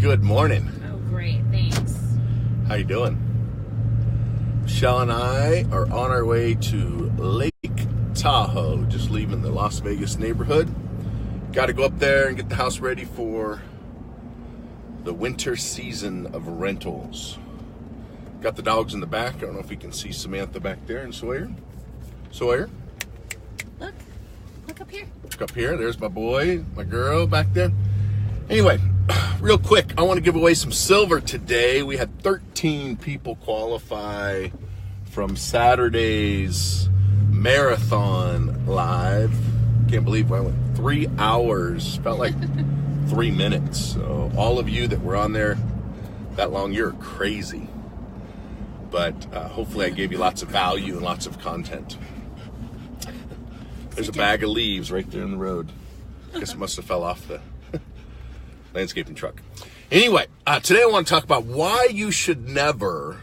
Good morning. Oh, great. Thanks. How you doing? Michelle and I are on our way to Lake Tahoe, just leaving the Las Vegas neighborhood. Got to go up there and get the house ready for the winter season of rentals. Got the dogs in the back. I don't know if you can see Samantha back there and Sawyer. Sawyer? Look up here. Look up here. There's my boy, my girl back there. Anyway, real quick, I want to give away some silver today. We had 13 people qualify from Saturday's marathon live. Can't believe I went 3 hours. Felt like 3 minutes. So all of you that were on there that long, you're crazy. But hopefully I gave you lots of value and lots of content. There's a bag of leaves right there in the road. I guess it must have fell off the landscaping truck. Anyway, today I want to talk about why you should never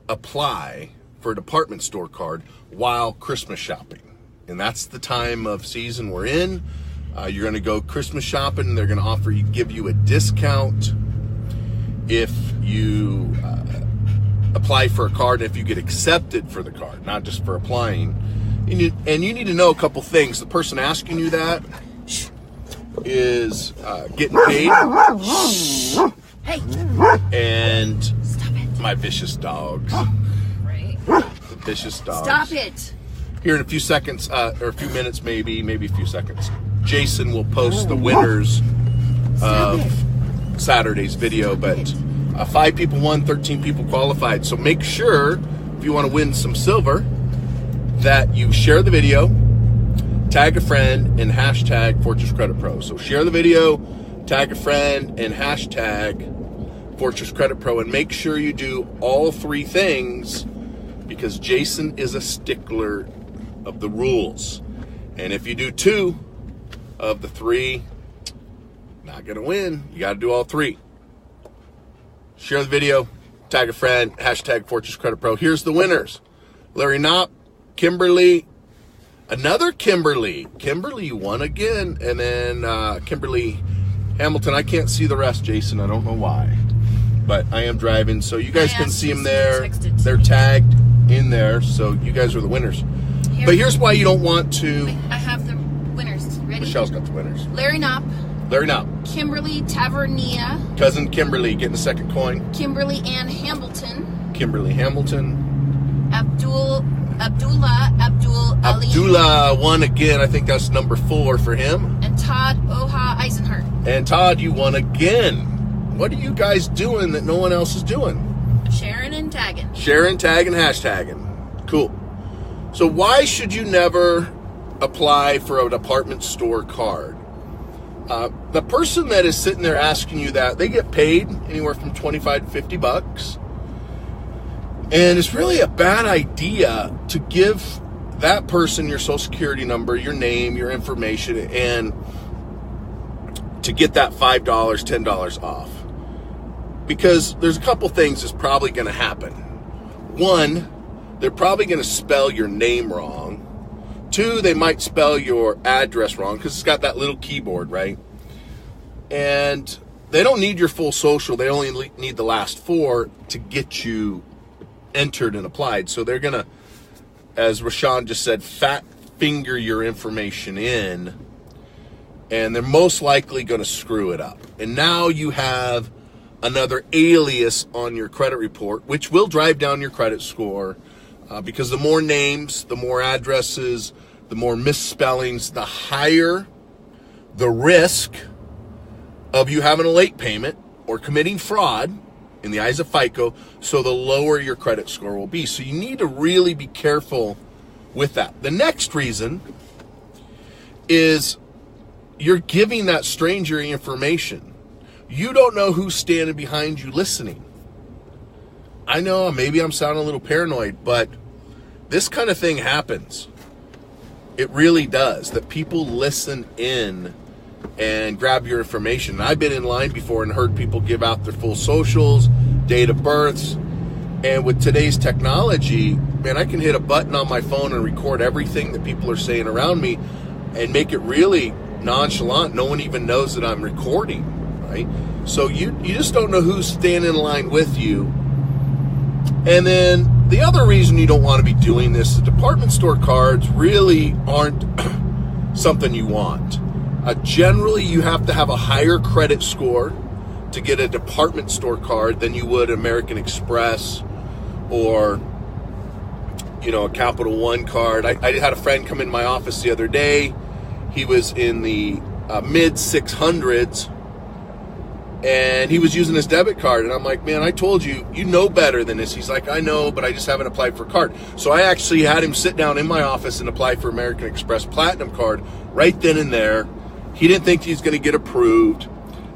apply for a department store card while Christmas shopping. And that's the time of season we're in. You're going to go Christmas shopping, and they're going to give you a discount if you apply for a card, and if you get accepted for the card, not just for applying. And you need to know a couple things. The person asking you that is getting paid. Hey. And Stop it. my vicious dogs. Right. The vicious dogs. Stop it. Here in a few seconds, or a few minutes maybe a few seconds, Jason will post the winners of Saturday's video. But 5 people won, 13 people qualified. So make sure, if you want to win some silver, that you share the video, tag a friend, and hashtag Fortress Credit Pro. So share the video, tag a friend, and hashtag Fortress Credit Pro. And make sure you do all 3 things, because Jason is a stickler of the rules. And if you do 2 of the 3, not going to win. You got to do all 3. Share the video, tag a friend, hashtag Fortress Credit Pro. Here's the winners. Larry Knopp, Kimberly, another Kimberly. Kimberly won again. And then Kimberly Hamilton. I can't see the rest, Jason. I don't know why. But I am driving, so you guys can see them there. They're tagged in there, so you guys are the winners. But here's why you don't want to. Wait, I have the winners. Ready? Michelle's got the winners. Larry Knopp. Larry Knopp. Kimberly Tavernia. Cousin Kimberly getting the second coin. Kimberly Ann Hamilton. Kimberly Hamilton. Abdullah Ali. Abdullah won again. I think that's number 4 for him. And Todd Oha Eisenhart. And Todd, you won again. What are you guys doing that no one else is doing? Sharon and tagging. Sharon Tag and hashtagging. Cool. So why should you never apply for a department store card? The person that is sitting there asking you that, they get paid anywhere from $25 to $50. And it's really a bad idea to give that person your social security number, your name, your information, and to get that $5, $10 off. Because there's a couple things that's probably going to happen. 1, they're probably going to spell your name wrong. 2, they might spell your address wrong because it's got that little keyboard, right? And they don't need your full social. They only need the last 4 to get you entered and applied. So they're going to, as Rashawn just said, fat finger your information in, and they're most likely going to screw it up. And now you have another alias on your credit report, which will drive down your credit score, because the more names, the more addresses, the more misspellings, the higher the risk of you having a late payment or committing fraud in the eyes of FICO, so the lower your credit score will be. So you need to really be careful with that. The next reason is you're giving that stranger information. You don't know who's standing behind you listening. I know maybe I'm sounding a little paranoid, but this kind of thing happens. It really does, that people listen in and grab your information. I've been in line before and heard people give out their full socials, date of births, and with today's technology, man, I can hit a button on my phone and record everything that people are saying around me and make it really nonchalant. No one even knows that I'm recording. right? So you just don't know who's standing in line with you. And then the other reason you don't want to be doing this is department store cards really aren't something you want. Generally, you have to have a higher credit score to get a department store card than you would American Express or, a Capital One card. I had a friend come in my office the other day. He was in the mid 600s, and he was using his debit card. And I'm like, man, I told you, you know better than this. He's like, I know, but I just haven't applied for a card. So I actually had him sit down in my office and apply for American Express Platinum card right then and there. He didn't think he's going to get approved.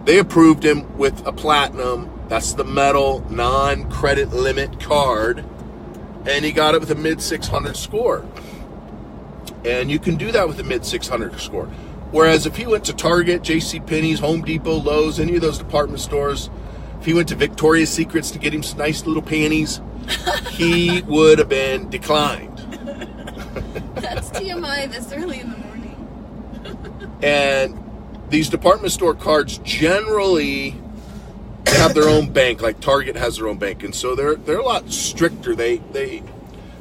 They approved him with a Platinum. That's the metal, non-credit limit card. And he got it with a mid 600 score. And you can do that with a mid 600 score. Whereas if he went to Target, JCPenney's, Home Depot, Lowe's, any of those department stores, if he went to Victoria's Secrets to get him some nice little panties, he would have been declined. That's TMI this early in the morning. And these department store cards generally have their own bank, like Target has their own bank. And so they're a lot stricter. They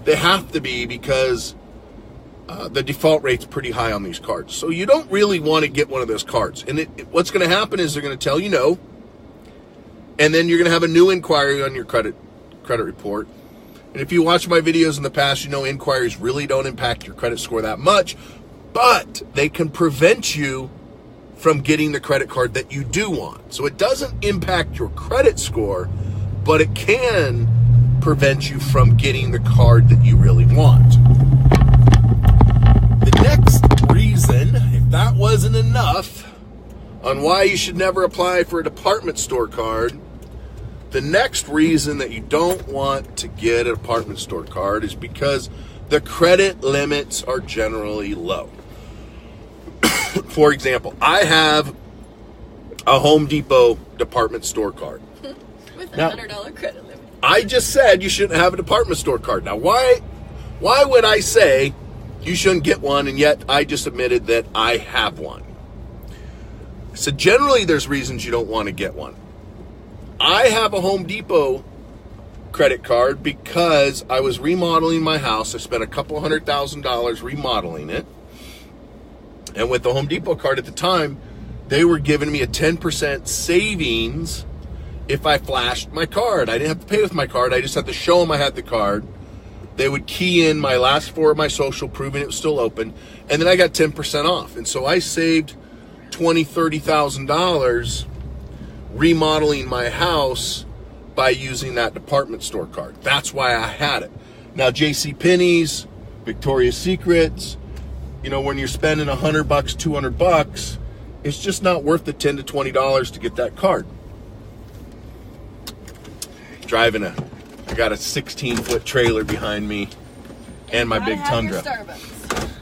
have to be because the default rate's pretty high on these cards. So you don't really want to get one of those cards. And what's going to happen is they're going to tell you no. And then you're going to have a new inquiry on your credit report. And if you watch my videos in the past, inquiries really don't impact your credit score that much. But they can prevent you from getting the credit card that you do want. So it doesn't impact your credit score, but it can prevent you from getting the card that you really want. The next reason, if that wasn't enough on why you should never apply for a department store card, the next reason that you don't want to get a department store card is because the credit limits are generally low. For example, I have a Home Depot department store card. With a $100 credit limit. I just said you shouldn't have a department store card. Now, why would I say you shouldn't get one, and yet I just admitted that I have one? So generally, there's reasons you don't want to get one. I have a Home Depot credit card because I was remodeling my house. I spent a couple $100,000 remodeling it. And with the Home Depot card at the time, they were giving me a 10% savings if I flashed my card. I didn't have to pay with my card. I just had to show them I had the card. They would key in my last four of my social, proving it was still open. And then I got 10% off. And so I saved $20,000, $30,000 remodeling my house by using that department store card. That's why I had it. Now, JCPenney's, Victoria's Secrets, when you're spending $100, $200, it's just not worth the $10 to $20 to get that card. I got a 16-foot trailer behind me and my big Tundra.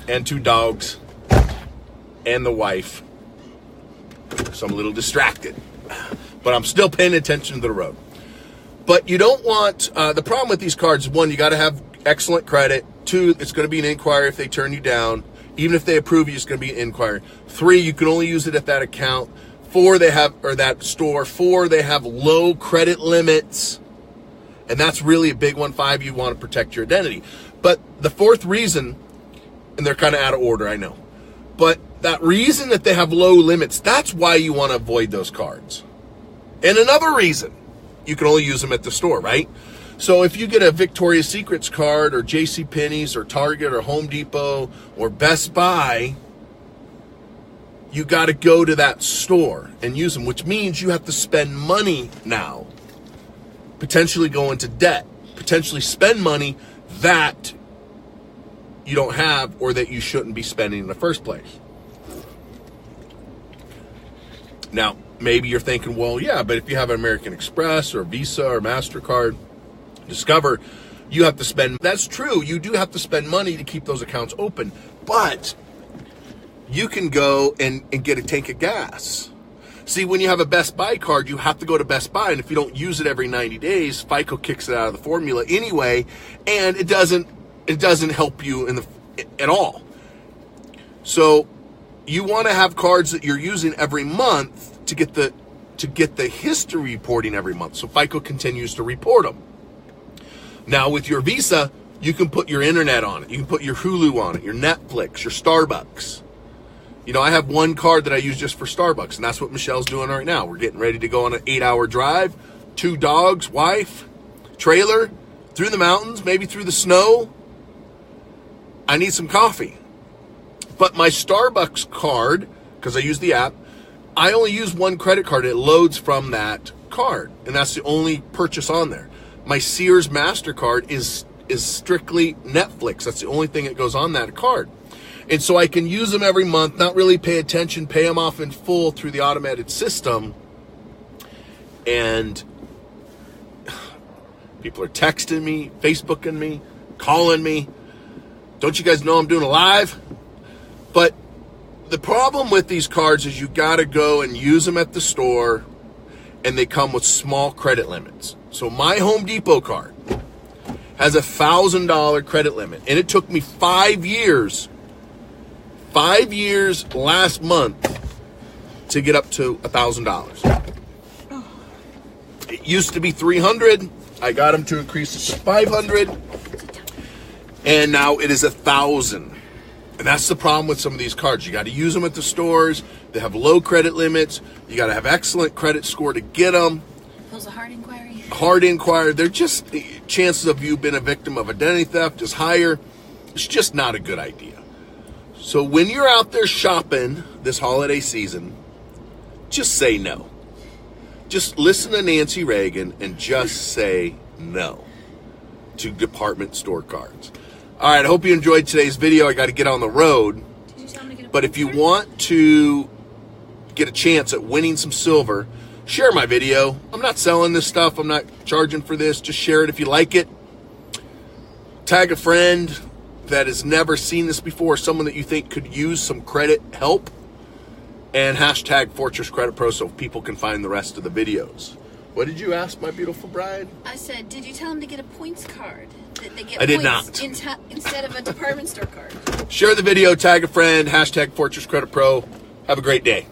And 2 dogs and the wife. So I'm a little distracted. But I'm still paying attention to the road. But you don't want, the problem with these cards, one, you got to have excellent credit. 2, it's going to be an inquiry if they turn you down. Even if they approve you, it's going to be an inquiry. 3, you can only use it at that account. 4, that store. 4, they have low credit limits. And that's really a big one. 5, you want to protect your identity. But the 4th reason, and they're kind of out of order, I know. But that reason that they have low limits, that's why you want to avoid those cards. And another reason, you can only use them at the store, right? So if you get a Victoria's Secrets card or JCPenney's or Target or Home Depot or Best Buy, you got to go to that store and use them, which means you have to spend money now, potentially go into debt, potentially spend money that you don't have or that you shouldn't be spending in the first place. Now, maybe you're thinking, well, yeah, but if you have an American Express or Visa or MasterCard, Discover, you have to spend. That's true. You do have to spend money to keep those accounts open. But you can go and get a tank of gas. See, when you have a Best Buy card, you have to go to Best Buy. And if you don't use it every 90 days, FICO kicks it out of the formula anyway. And it doesn't help you at all. So you want to have cards that you're using every month to to get the history reporting every month. So FICO continues to report them. Now with your Visa, you can put your internet on it. You can put your Hulu on it, your Netflix, your Starbucks. You know, I have one card that I use just for Starbucks, and that's what Michelle's doing right now. We're getting ready to go on an 8-hour drive, 2 dogs, wife, trailer, through the mountains, maybe through the snow. I need some coffee. But my Starbucks card, because I use the app, I only use one credit card. It loads from that card, and that's the only purchase on there. My Sears MasterCard is strictly Netflix. That's the only thing that goes on that card. And so I can use them every month, not really pay attention, pay them off in full through the automated system. And people are texting me, Facebooking me, calling me. Don't you guys know I'm doing a live? But the problem with these cards is you got to go and use them at the store, and they come with small credit limits. So my Home Depot card has a $1,000 credit limit, and it took me 5 years last month to get up to $1,000. It used to be $300. I got them to increase it to $500, and now it is $1,000. And that's the problem with some of these cards. You got to use them at the stores. They have low credit limits. You got to have excellent credit score to get them. Those a hard inquiry. Hard inquiry. They're just, chances of you being a victim of identity theft is higher. It's just not a good idea. So when you're out there shopping this holiday season, just say no. Just listen to Nancy Reagan and just say no to department store cards. All right, I hope you enjoyed today's video. I got to get on the road. Did you tell me to get a But if you want to get a chance at winning some silver, share my video. I'm not selling this stuff. I'm not charging for this. Just share it if you like it. Tag a friend that has never seen this before, someone that you think could use some credit help, and hashtag Fortress Credit Pro so people can find the rest of the videos. What did you ask, my beautiful bride? I said, did you tell him to get a points card? That they get I did points not. Instead of a department store card. Share the video, tag a friend, hashtag Fortress Credit Pro. Have a great day.